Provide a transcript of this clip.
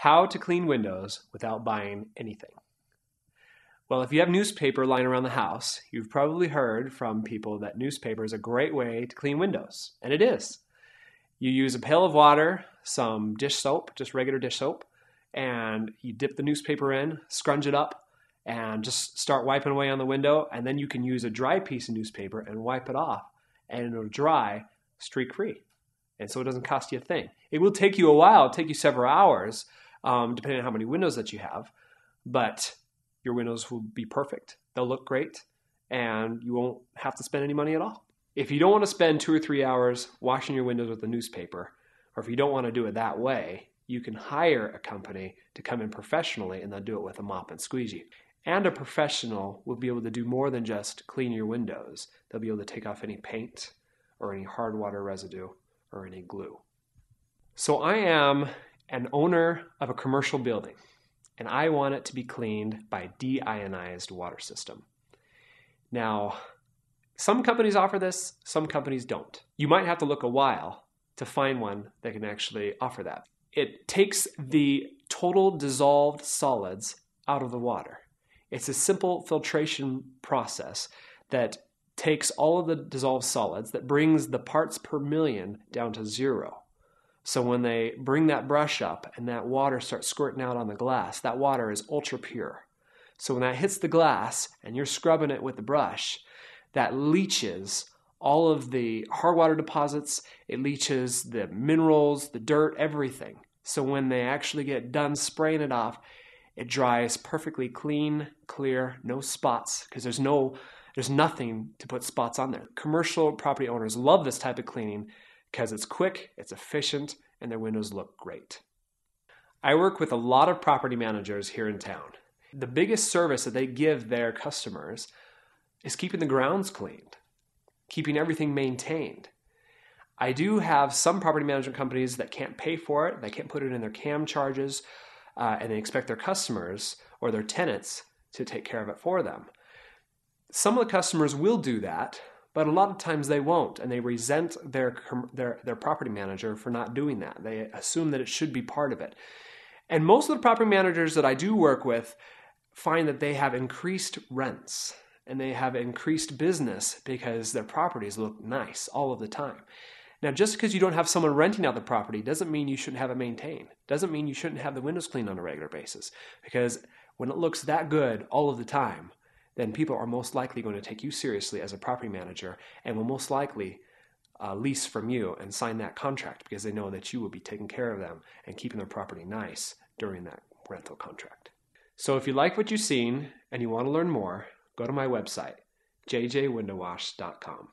How to clean windows without buying anything. Well, if you have newspaper lying around the house, you've probably heard from people that newspaper is a great way to clean windows, and it is. You use a pail of water, some dish soap, just regular dish soap, and you dip the newspaper in, scrunch it up, and just start wiping away on the window, and then you can use a dry piece of newspaper and wipe it off, and it'll dry streak-free. And so it doesn't cost you a thing. It will take you a while, it'll take you several hours, depending on how many windows that you have, but your windows will be perfect. They'll look great, and you won't have to spend any money at all. If you don't want to spend 2 or 3 hours washing your windows with a newspaper, or if you don't want to do it that way, you can hire a company to come in professionally, and they'll do it with a mop and squeegee. And a professional will be able to do more than just clean your windows. They'll be able to take off any paint or any hard water residue or any glue. So I am an owner of a commercial building, and I want it to be cleaned by a deionized water system. Now, some companies offer this, some companies don't. You might have to look a while to find one that can actually offer that. It takes the total dissolved solids out of the water. It's a simple filtration process that takes all of the dissolved solids, that brings the parts per million down to 0. So when they bring that brush up and that water starts squirting out on the glass, that water is ultra pure. So when that hits the glass and you're scrubbing it with the brush, that leaches all of the hard water deposits, it leaches the minerals, the dirt, everything. So when they actually get done spraying it off, it dries perfectly clean, clear, no spots, because there's nothing to put spots on there. Commercial property owners love this type of cleaning because it's quick, it's efficient, and their windows look great. I work with a lot of property managers here in town. The biggest service that they give their customers is keeping the grounds cleaned, keeping everything maintained. I do have some property management companies that can't pay for it, they can't put it in their CAM charges, and they expect their customers or their tenants to take care of it for them. Some of the customers will do that, but a lot of times they won't, and they resent their property manager for not doing that. They assume that it should be part of it. And most of the property managers that I do work with find that they have increased rents and they have increased business because their properties look nice all of the time. Now, just because you don't have someone renting out the property doesn't mean you shouldn't have it maintained. Doesn't mean you shouldn't have the windows cleaned on a regular basis. Because when it looks that good all of the time, then people are most likely going to take you seriously as a property manager and will most likely lease from you and sign that contract because they know that you will be taking care of them and keeping their property nice during that rental contract. So if you like what you've seen and you want to learn more, go to my website, jjwindowwash.com.